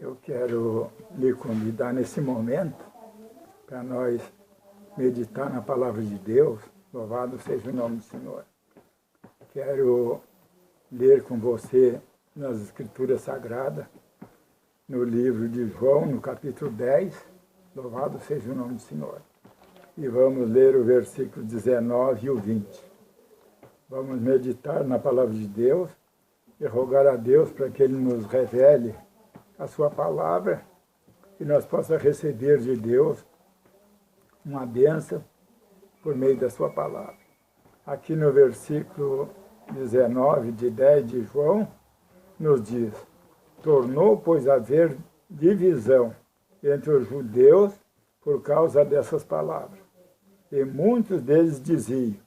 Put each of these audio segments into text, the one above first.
Eu quero lhe convidar nesse momento para nós meditar na Palavra de Deus. Louvado seja o nome do Senhor. Quero ler com você nas Escrituras Sagradas, no livro de João, no capítulo 10. Louvado seja o nome do Senhor. E vamos ler o versículo 19 e o 20. Vamos meditar na Palavra de Deus e rogar a Deus para que Ele nos revele a sua palavra e nós possamos receber de Deus uma bênção por meio da sua palavra. Aqui no versículo 19 de 10 de João, nos diz: tornou, pois, a haver divisão entre os judeus por causa dessas palavras. E muitos deles diziam: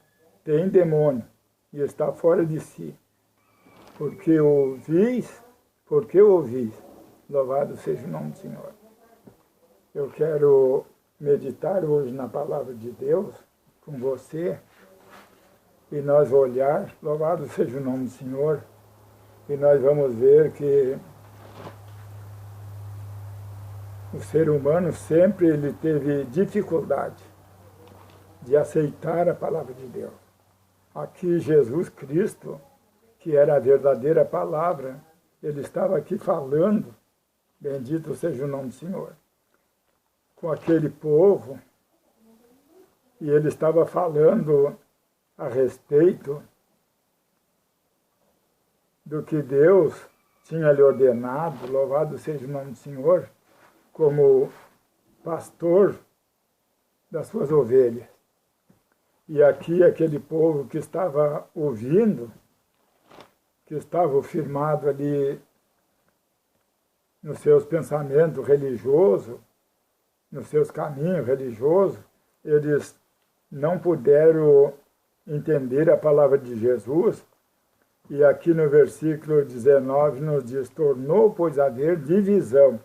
tem demônio e está fora de si. Porque ouvis, louvado seja o nome do Senhor. Eu quero meditar hoje na palavra de Deus com você e nós olhar, louvado seja o nome do Senhor, e nós vamos ver que o ser humano sempre ele teve dificuldade de aceitar a palavra de Deus. Aqui Jesus Cristo, que era a verdadeira palavra, ele estava aqui falando, bendito seja o nome do Senhor, com aquele povo, e ele estava falando a respeito do que Deus tinha lhe ordenado, louvado seja o nome do Senhor, como pastor das suas ovelhas. E aqui aquele povo que estava ouvindo, que estava firmado ali nos seus pensamentos religiosos, nos seus caminhos religiosos, eles não puderam entender a palavra de Jesus. E aqui no versículo 19 nos diz: tornou, pois, a haver divisão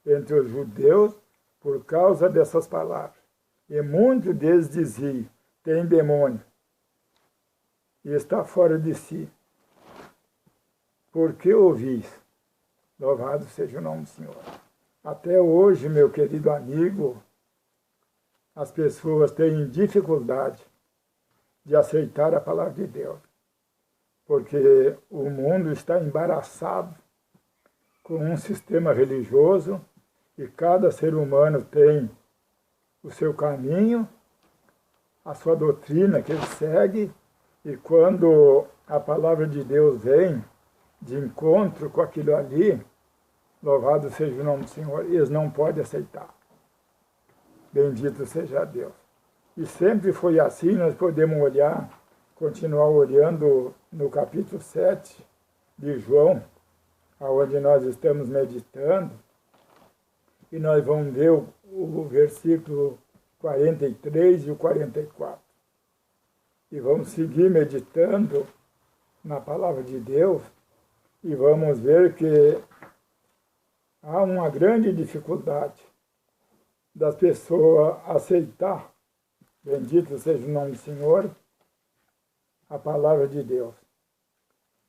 entre os judeus por causa dessas palavras. E muitos deles diziam: tem demônio e está fora de si. Por que ouvis? Louvado seja o nome do Senhor. Até hoje, meu querido amigo, as pessoas têm dificuldade de aceitar a palavra de Deus, porque o mundo está embaraçado com um sistema religioso e cada ser humano tem o seu caminho, a sua doutrina que ele segue, e quando a palavra de Deus vem de encontro com aquilo ali, louvado seja o nome do Senhor, eles não podem aceitar. Bendito seja Deus. E sempre foi assim. Nós podemos olhar, continuar olhando no capítulo 7 de João, onde nós estamos meditando, e nós vamos ver o versículo 43 e o 44. E vamos seguir meditando na palavra de Deus, e vamos ver que há uma grande dificuldade das pessoas aceitar, bendito seja o nome do Senhor, a palavra de Deus.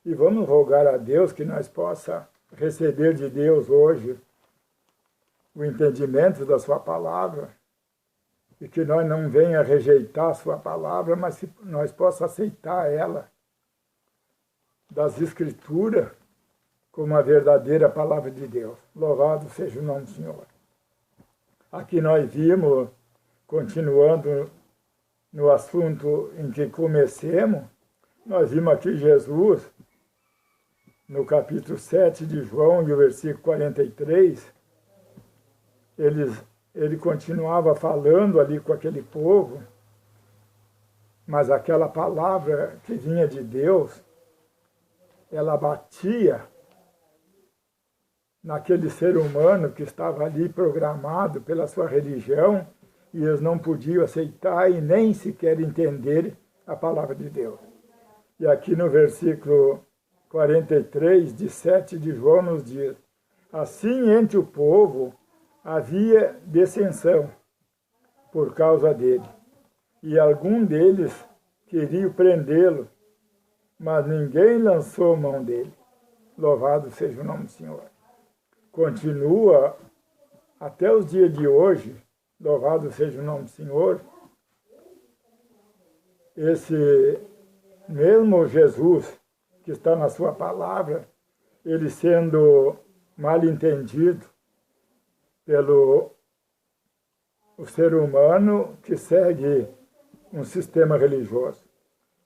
E vamos rogar a Deus que nós possamos receber de Deus hoje o entendimento da sua palavra, e que nós não venha rejeitar a sua palavra, mas que nós possamos aceitar ela das Escrituras como a verdadeira palavra de Deus. Louvado seja o nome do Senhor. Aqui nós vimos, continuando no assunto em que comecemos, nós vimos aqui Jesus, no capítulo 7 de João, e o versículo 43, ele continuava falando ali com aquele povo, mas aquela palavra que vinha de Deus, ela batia naquele ser humano que estava ali programado pela sua religião, e eles não podiam aceitar e nem sequer entender a palavra de Deus. E aqui no versículo 43, de 7 de João, nos diz: assim entre o povo havia dissensão por causa dele, e algum deles queria prendê-lo, mas ninguém lançou mão dele. Louvado seja o nome do Senhor. continua até os dias de hoje, louvado seja o nome do Senhor, esse mesmo Jesus que está na sua palavra, ele sendo mal entendido pelo o ser humano que segue um sistema religioso.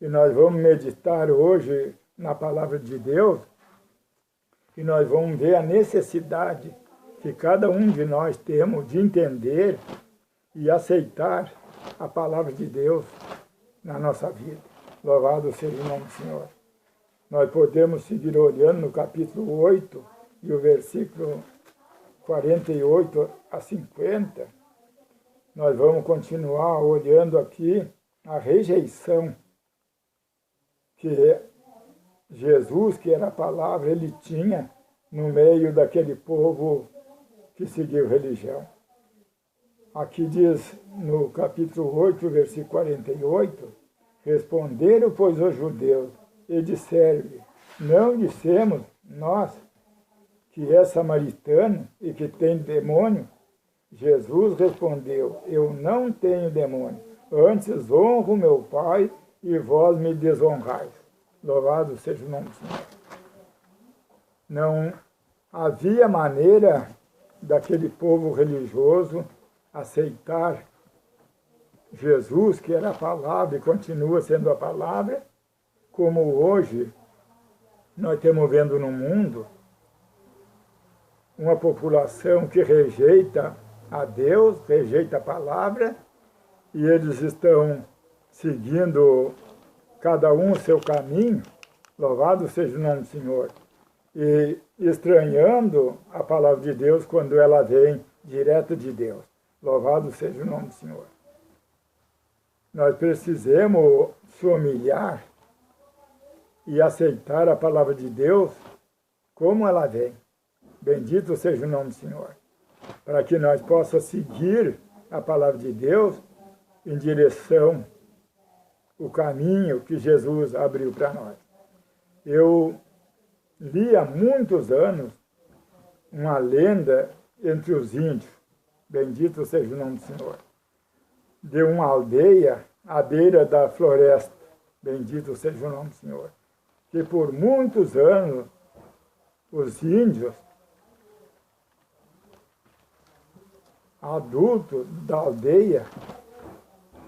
E nós vamos meditar hoje na palavra de Deus e nós vamos ver a necessidade que cada um de nós temos de entender e aceitar a palavra de Deus na nossa vida. Louvado seja o nome do Senhor. Nós podemos seguir olhando no capítulo 8 e o versículo 48 a 50. Nós vamos continuar olhando aqui a rejeição que Jesus, que era a palavra, ele tinha no meio daquele povo que seguiu religião. Aqui diz no capítulo 8, versículo 48, responderam, pois, os judeus, e disseram-lhe, não dissemos nós que é samaritano e que tem demônio? Jesus respondeu, eu não tenho demônio, antes honro meu Pai e vós me desonrais. Louvado seja o nome do Senhor. Não havia maneira daquele povo religioso aceitar Jesus, que era a palavra e continua sendo a palavra, como hoje nós estamos vendo no mundo uma população que rejeita a Deus, rejeita a palavra, e eles estão seguindo cada um o seu caminho, louvado seja o nome do Senhor, e estranhando a palavra de Deus quando ela vem direto de Deus. Louvado seja o nome do Senhor. Nós precisamos se humilhar e aceitar a palavra de Deus como ela vem. Bendito seja o nome do Senhor. Para que nós possamos seguir a palavra de Deus em direção ao caminho que Jesus abriu para nós. Eu li há muitos anos uma lenda entre os índios, bendito seja o nome do Senhor, de uma aldeia à beira da floresta, bendito seja o nome do Senhor, que por muitos anos os índios adultos da aldeia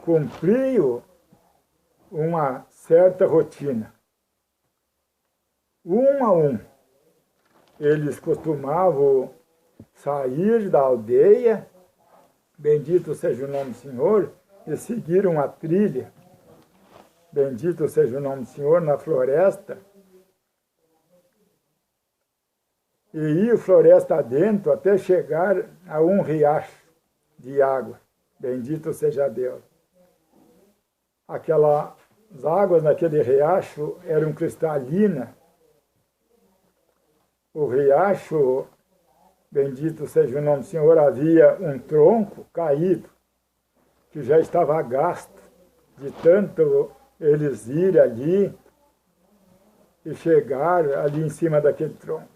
cumpriam uma certa rotina. Um a um, eles costumavam sair da aldeia, bendito seja o nome do Senhor, e seguir uma trilha, bendito seja o nome do Senhor, na floresta, e ir floresta adentro até chegar a um riacho de água, bendito seja Deus. Aquelas águas naquele riacho eram cristalinas. O riacho, bendito seja o nome do Senhor, havia um tronco caído, que já estava gasto, de tanto eles ir ali e chegar ali em cima daquele tronco.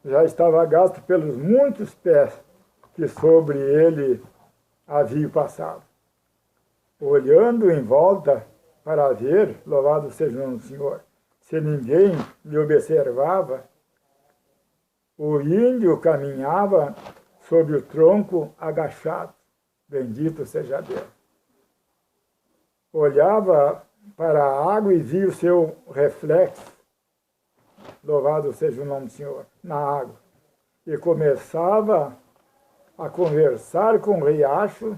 Já estava gasto pelos muitos pés que sobre ele havia passado. Olhando em volta para ver, louvado seja o nome do Senhor, se ninguém lhe observava, o índio caminhava sobre o tronco agachado, bendito seja Deus. Olhava para a água e via o seu reflexo, louvado seja o nome do Senhor, na água. E começava a conversar com o riacho,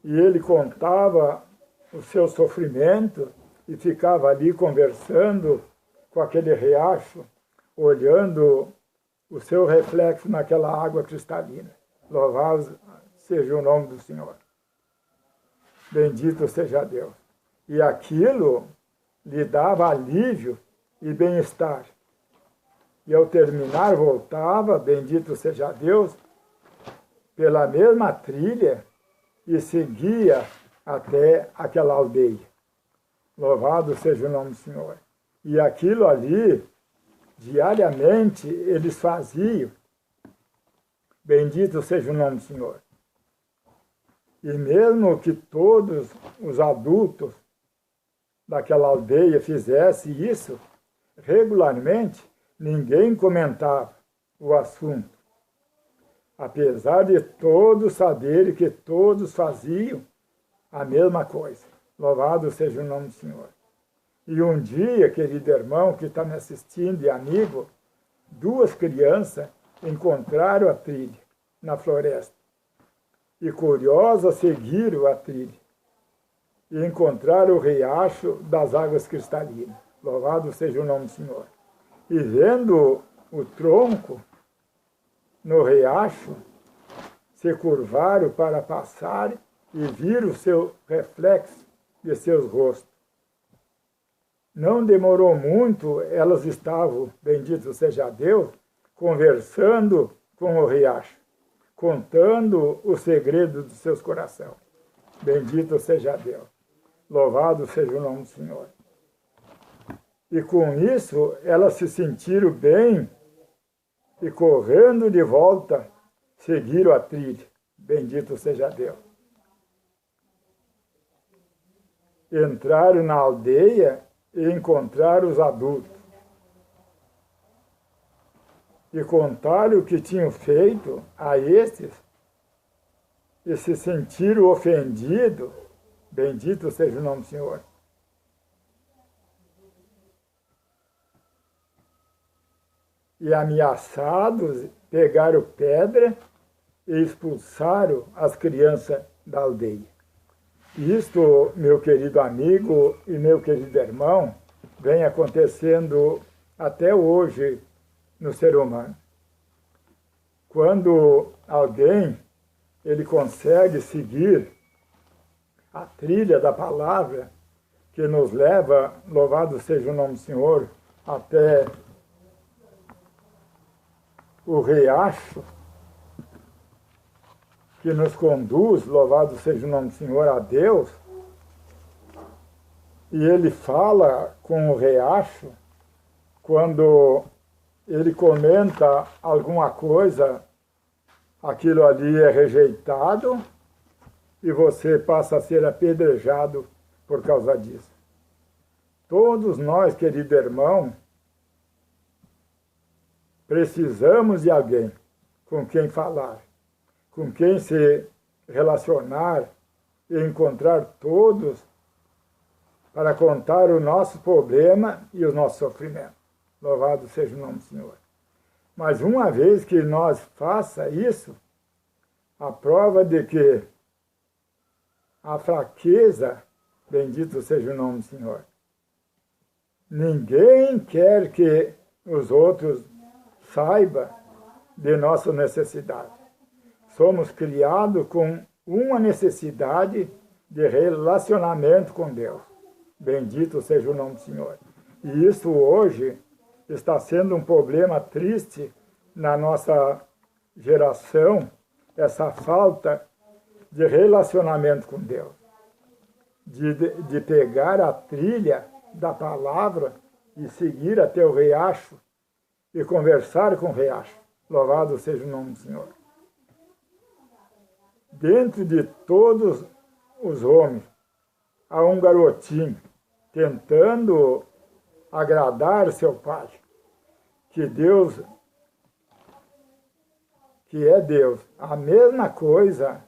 e ele contava o seu sofrimento, e ficava ali conversando com aquele riacho, olhando o seu reflexo naquela água cristalina. Louvado seja o nome do Senhor. Bendito seja Deus. E aquilo lhe dava alívio e bem-estar. E ao terminar voltava, bendito seja Deus, pela mesma trilha e seguia até aquela aldeia. Louvado seja o nome do Senhor. E aquilo ali diariamente eles faziam, bendito seja o nome do Senhor. E mesmo que todos os adultos daquela aldeia fizessem isso regularmente, ninguém comentava o assunto. Apesar de todos saberem que todos faziam a mesma coisa. Louvado seja o nome do Senhor. E um dia, querido irmão que está me assistindo e amigo, duas crianças encontraram a trilha na floresta. E curiosas seguiram a trilha. E encontraram o riacho das águas cristalinas. Louvado seja o nome do Senhor. E vendo o tronco no riacho, se curvaram para passar e viram o seu reflexo de seus rostos. Não demorou muito, elas estavam, bendito seja Deus, conversando com o riacho, contando o segredo dos seus corações. Bendito seja Deus. Louvado seja o nome do Senhor. E com isso, elas se sentiram bem e correndo de volta, seguiram a trilha. Bendito seja Deus. Entraram na aldeia e encontraram os adultos. E contaram o que tinham feito a estes e se sentiram ofendidos. Bendito seja o nome do Senhor. E ameaçados, pegaram pedra e expulsaram as crianças da aldeia. Isto, meu querido amigo e meu querido irmão, vem acontecendo até hoje no ser humano. Quando alguém ele consegue seguir a trilha da palavra que nos leva, louvado seja o nome do Senhor, até o riacho que nos conduz, louvado seja o nome do Senhor, a Deus, e ele fala com o riacho quando ele comenta alguma coisa, aquilo ali é rejeitado e você passa a ser apedrejado por causa disso. Todos nós, querido irmão, precisamos de alguém com quem falar, com quem se relacionar e encontrar todos para contar o nosso problema e o nosso sofrimento. Louvado seja o nome do Senhor. Mas uma vez que nós faça isso, a prova de que a fraqueza, bendito seja o nome do Senhor, ninguém quer que os outros saibam de nossa necessidade. Somos criados com uma necessidade de relacionamento com Deus. Bendito seja o nome do Senhor. E isso hoje está sendo um problema triste na nossa geração, essa falta de relacionamento com Deus. De pegar a trilha da palavra e seguir até o riacho e conversar com o riacho. Louvado seja o nome do Senhor. Dentro de todos os homens, há um garotinho tentando agradar seu pai, que Deus, que é Deus. A mesma coisa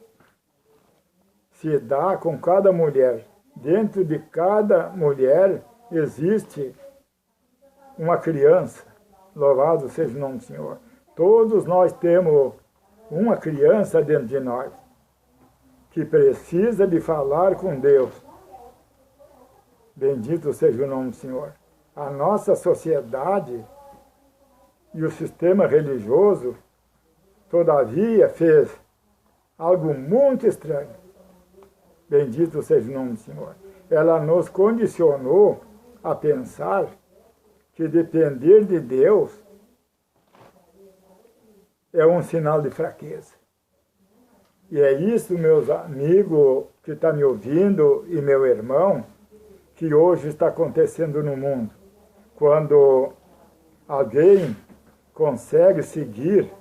se dá com cada mulher. Dentro de cada mulher existe uma criança. Louvado seja o nome do Senhor. Todos nós temos uma criança dentro de nós que precisa de falar com Deus. Bendito seja o nome do Senhor. A nossa sociedade e o sistema religioso, todavia, fez algo muito estranho. Bendito seja o nome do Senhor. Ela nos condicionou a pensar que depender de Deus é um sinal de fraqueza. E é isso, meus amigos que estão me ouvindo e meu irmão, que hoje está acontecendo no mundo. Quando alguém consegue seguir,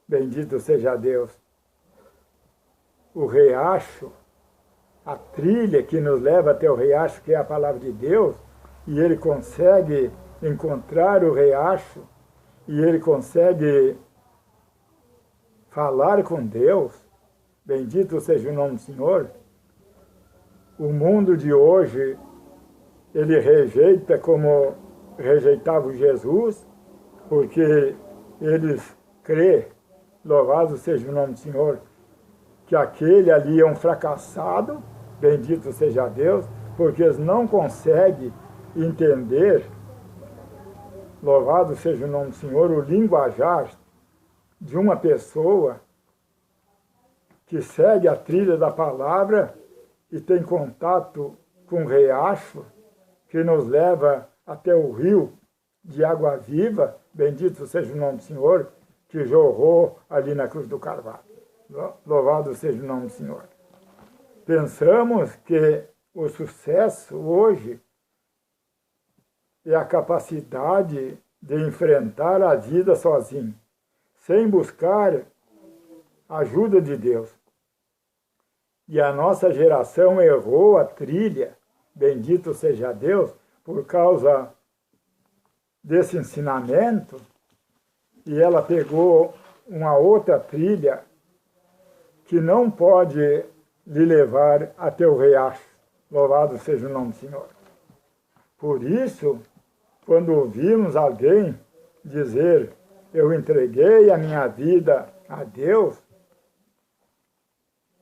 bendito seja Deus, o riacho, a trilha que nos leva até o riacho, que é a palavra de Deus, e ele consegue encontrar o riacho, e ele consegue falar com Deus, bendito seja o nome do Senhor. O mundo de hoje, ele rejeita como rejeitava Jesus, porque eles crê, louvado seja o nome do Senhor, que aquele ali é um fracassado, bendito seja Deus, porque eles não conseguem entender, louvado seja o nome do Senhor, o linguajar de uma pessoa que segue a trilha da palavra e tem contato com o riacho que nos leva até o rio de água viva, bendito seja o nome do Senhor, que jorrou ali na cruz do Calvário. Louvado seja o nome do Senhor. Pensamos que o sucesso hoje é a capacidade de enfrentar a vida sozinho, sem buscar a ajuda de Deus. E a nossa geração errou a trilha, bendito seja Deus, por causa desse ensinamento, e ela pegou uma outra trilha que não pode lhe levar até o riacho. Louvado seja o nome do Senhor. Por isso, quando ouvimos alguém dizer, eu entreguei a minha vida a Deus,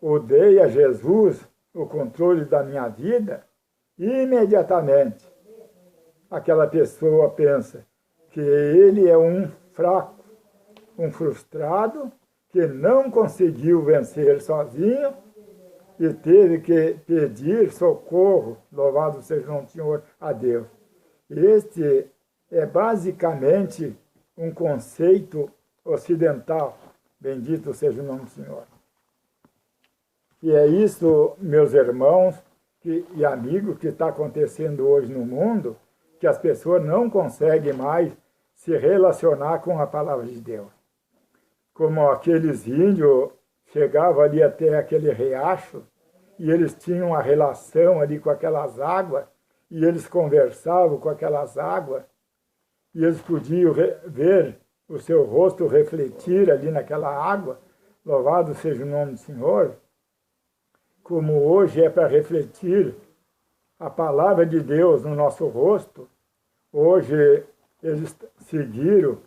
ou dei a Jesus o controle da minha vida, imediatamente aquela pessoa pensa que ele é um fraco, um frustrado, que não conseguiu vencer sozinho e teve que pedir socorro, louvado seja o nome do Senhor, a Deus. Este é basicamente um conceito ocidental, bendito seja o nome do Senhor. E é isso, meus irmãos e amigos, que está acontecendo hoje no mundo, que as pessoas não conseguem mais se relacionar com a palavra de Deus. Como aqueles índios chegavam ali até aquele riacho, e eles tinham uma relação ali com aquelas águas, e eles conversavam com aquelas águas, e eles podiam ver o seu rosto refletir ali naquela água, louvado seja o nome do Senhor, como hoje é para refletir a palavra de Deus no nosso rosto, hoje eles seguiram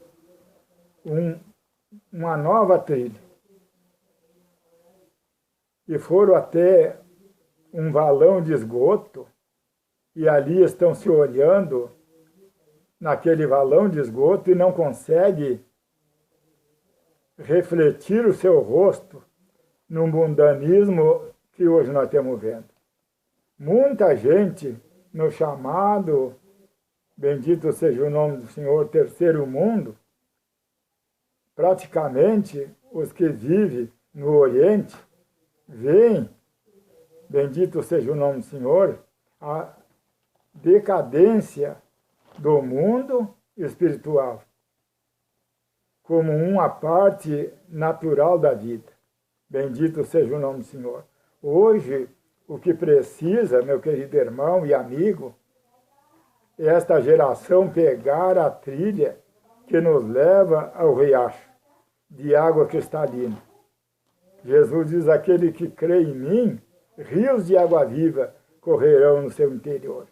uma nova trilha. E foram até um valão de esgoto, e ali estão se olhando naquele valão de esgoto e não conseguem refletir o seu rosto no mundanismo que hoje nós estamos vendo. Muita gente no chamado, bendito seja o nome do Senhor, terceiro mundo, praticamente os que vivem no Oriente, veem, bendito seja o nome do Senhor, a decadência do mundo espiritual como uma parte natural da vida. Bendito seja o nome do Senhor. Hoje, o que precisa, meu querido irmão e amigo, é esta geração pegar a trilha que nos leva ao riacho de água cristalina. Jesus diz, aquele que crê em mim, rios de água viva correrão no seu interior.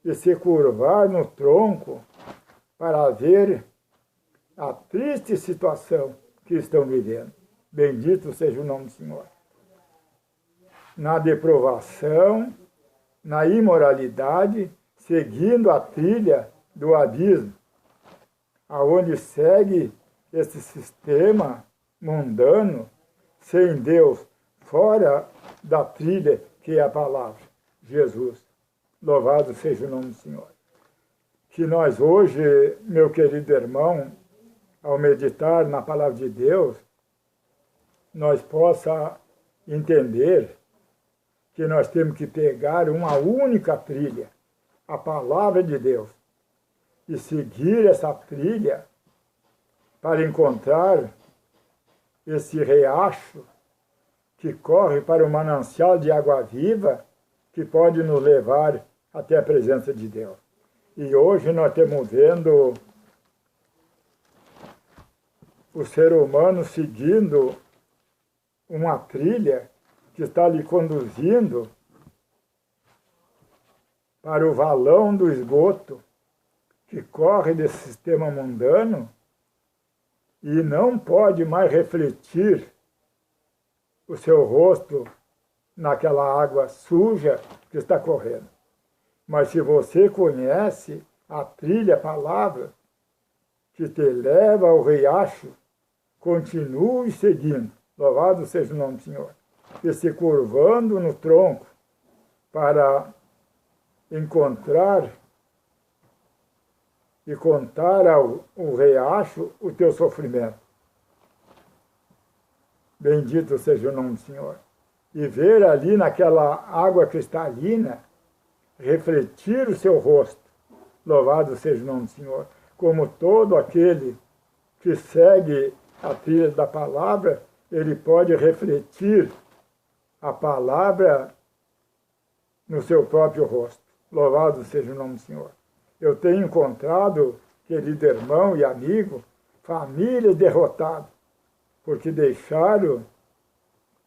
E se curvar no tronco para ver a triste situação que estão vivendo. Bendito seja o nome do Senhor. Na deprovação, na imoralidade, seguindo a trilha do abismo, aonde segue esse sistema mundano, sem Deus, fora da trilha que é a palavra, Jesus. Louvado seja o nome do Senhor. Que nós hoje, meu querido irmão, ao meditar na palavra de Deus, nós possa entender que nós temos que pegar uma única trilha, a palavra de Deus e seguir essa trilha para encontrar esse riacho que corre para o manancial de água viva que pode nos levar até a presença de Deus. E hoje nós estamos vendo o ser humano seguindo uma trilha que está lhe conduzindo para o valão do esgoto que corre desse sistema mundano e não pode mais refletir o seu rosto naquela água suja que está correndo. Mas se você conhece a trilha, a palavra, que te leva ao riacho, continue seguindo, louvado seja o nome do Senhor, e se curvando no tronco para encontrar e contar ao riacho o teu sofrimento. Bendito seja o nome do Senhor. E ver ali naquela água cristalina, refletir o seu rosto. Louvado seja o nome do Senhor. Como todo aquele que segue a trilha da palavra, ele pode refletir a palavra no seu próprio rosto. Louvado seja o nome do Senhor. Eu tenho encontrado, querido irmão e amigo, famílias derrotadas, porque deixaram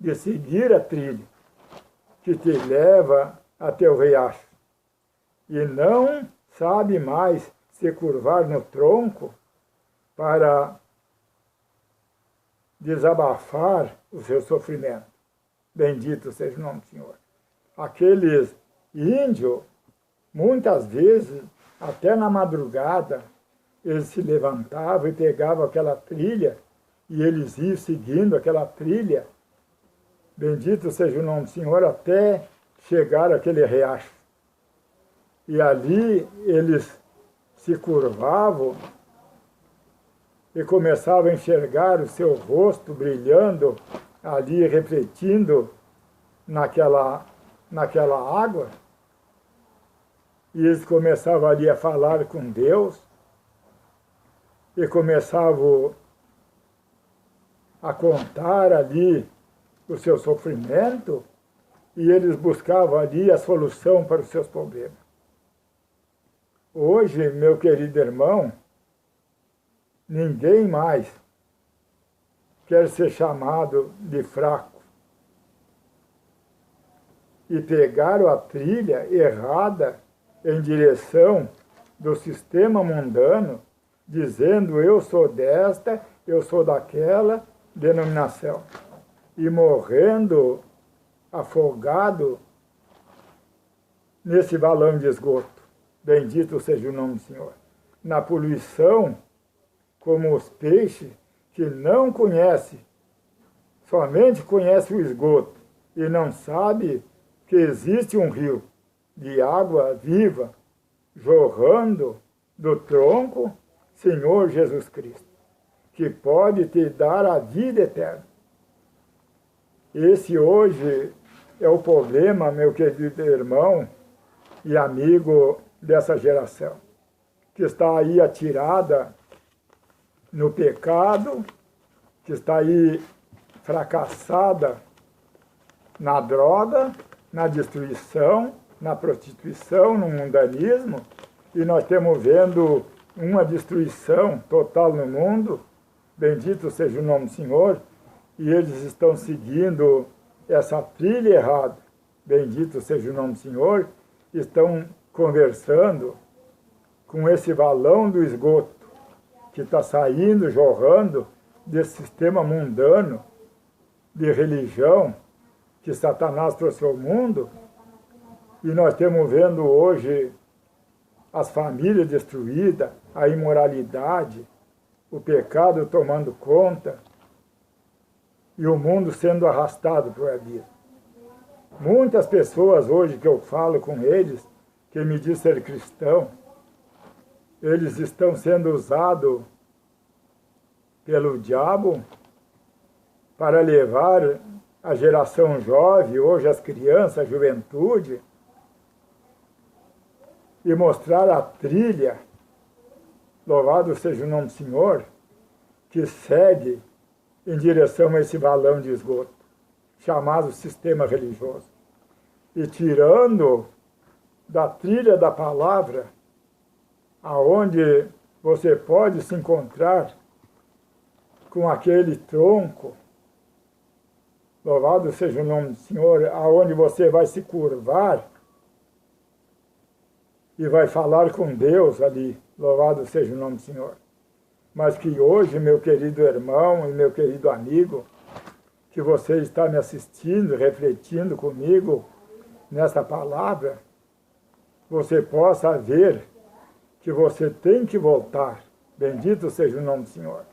de seguir a trilha que te leva até o riacho. E não sabe mais se curvar no tronco para desabafar o seu sofrimento. Bendito seja o nome do Senhor. Aqueles índios, muitas vezes, até na madrugada, eles se levantavam e pegavam aquela trilha e eles iam seguindo aquela trilha. Bendito seja o nome do Senhor, até chegar àquele riacho. E ali eles se curvavam e começavam a enxergar o seu rosto brilhando ali, refletindo naquela água. E eles começavam ali a falar com Deus e começavam a contar ali o seu sofrimento e eles buscavam ali a solução para os seus problemas. Hoje, meu querido irmão, ninguém mais quer ser chamado de fraco. E pegaram a trilha errada em direção do sistema mundano, dizendo eu sou desta, eu sou daquela denominação. E morrendo afogado nesse balão de esgoto. Bendito seja o nome do Senhor. Na poluição, como os peixes que não conhecem, somente conhecem o esgoto e não sabe que existe um rio de água viva jorrando do tronco, Senhor Jesus Cristo, que pode te dar a vida eterna. Esse hoje é o problema, meu querido irmão e amigo dessa geração, que está aí atirada no pecado, que está aí fracassada na droga, na destruição, na prostituição, no mundanismo, e nós estamos vendo uma destruição total no mundo. Bendito seja o nome do Senhor, e eles estão seguindo essa trilha errada. Bendito seja o nome do Senhor, estão conversando com esse balão do esgoto que está saindo, jorrando desse sistema mundano de religião que Satanás trouxe ao mundo, e nós estamos vendo hoje as famílias destruídas, a imoralidade, o pecado tomando conta e o mundo sendo arrastado por abismo. Muitas pessoas hoje que eu falo com eles, que me dizem ser cristão, eles estão sendo usados pelo diabo para levar a geração jovem, hoje as crianças, a juventude, e mostrar a trilha, louvado seja o nome do Senhor, que segue em direção a esse balão de esgoto, chamado sistema religioso. E tirando da trilha da palavra, aonde você pode se encontrar com aquele tronco, louvado seja o nome do Senhor, aonde você vai se curvar e vai falar com Deus ali, louvado seja o nome do Senhor. Mas que hoje, meu querido irmão e meu querido amigo, que você está me assistindo, refletindo comigo nessa palavra, você possa ver que você tem que voltar, bendito seja o nome do Senhor.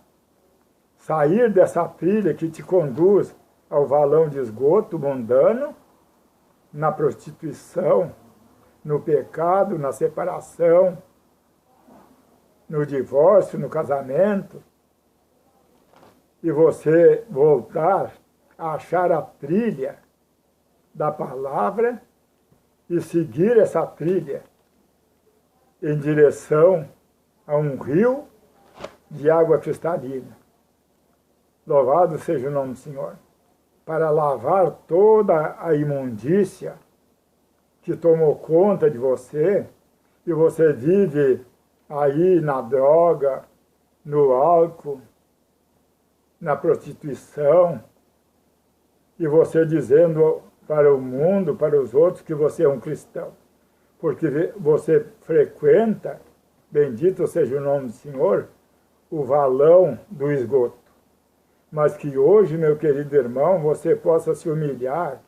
Sair dessa trilha que te conduz ao valão de esgoto mundano, na prostituição, no pecado, na separação, no divórcio, no casamento, e você voltar a achar a trilha da palavra e seguir essa trilha em direção a um rio de água cristalina. Louvado seja o nome do Senhor. Para lavar toda a imundícia que tomou conta de você, e você vive aí na droga, no álcool, na prostituição, e você dizendo para o mundo, para os outros, que você é um cristão, porque você frequenta, bendito seja o nome do Senhor, o valão do esgoto. Mas que hoje, meu querido irmão, você possa se humilhar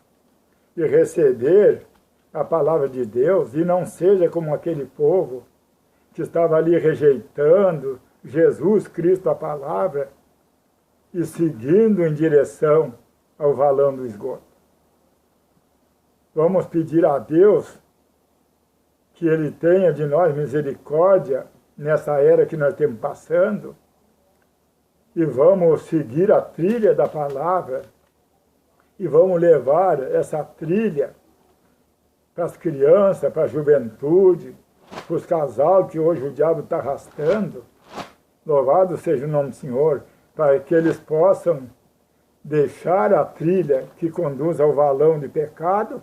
e receber a palavra de Deus, e não seja como aquele povo que estava ali rejeitando Jesus Cristo, a palavra, e seguindo em direção ao valão do esgoto. Vamos pedir a Deus que Ele tenha de nós misericórdia nessa era que nós estamos passando, e vamos seguir a trilha da palavra, e vamos levar essa trilha para as crianças, para a juventude, para os casais que hoje o diabo está arrastando. Louvado seja o nome do Senhor, para que eles possam deixar a trilha que conduz ao valão de pecado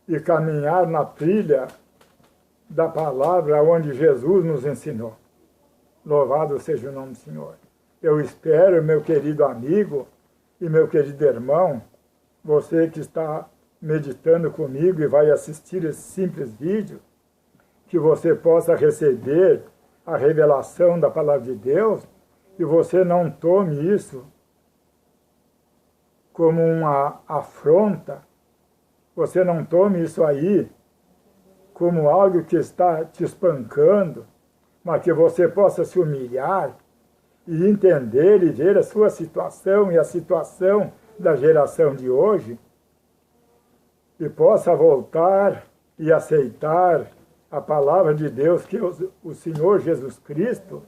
e caminhar na trilha da palavra onde Jesus nos ensinou. Louvado seja o nome do Senhor. Eu espero, meu querido amigo e meu querido irmão, você que está meditando comigo e vai assistir esse simples vídeo, que você possa receber a revelação da palavra de Deus e você não tome isso como uma afronta, você não tome isso aí como algo que está te espancando, mas que você possa se humilhar e entender e ver a sua situação e a situação da geração de hoje, e possa voltar e aceitar a palavra de Deus, que é o Senhor Jesus Cristo,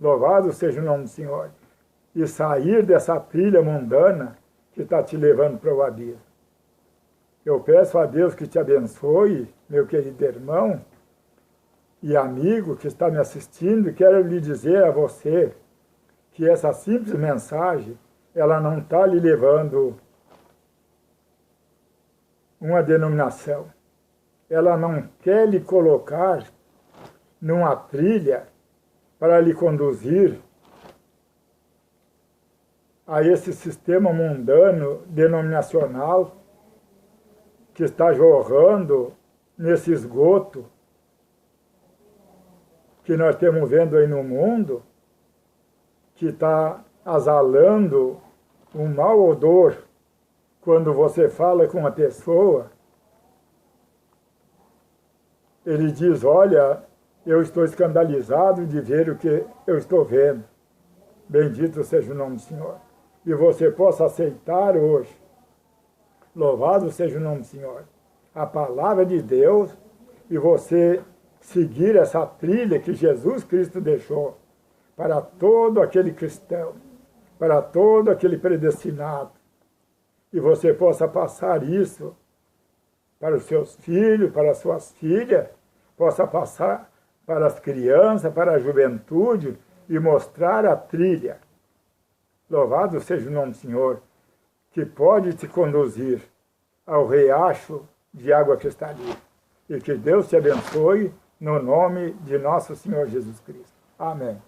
louvado seja o nome do Senhor, e sair dessa trilha mundana que está te levando para o abismo. Eu peço a Deus que te abençoe, meu querido irmão e amigo que está me assistindo, e quero lhe dizer a você que essa simples mensagem, ela não está lhe levando uma denominação. Ela não quer lhe colocar numa trilha para lhe conduzir a esse sistema mundano denominacional que está jorrando nesse esgoto que nós estamos vendo aí no mundo, que está exalando um mau odor quando você fala com uma pessoa. Ele diz, olha, eu estou escandalizado de ver o que eu estou vendo. Bendito seja o nome do Senhor. E você possa aceitar hoje, louvado seja o nome do Senhor, a palavra de Deus, e você seguir essa trilha que Jesus Cristo deixou para todo aquele cristão, para todo aquele predestinado, e você possa passar isso para os seus filhos, para as suas filhas, possa passar para as crianças, para a juventude e mostrar a trilha. Louvado seja o nome do Senhor, que pode te conduzir ao riacho de água cristalina. E que Deus te abençoe no nome de nosso Senhor Jesus Cristo. Amém.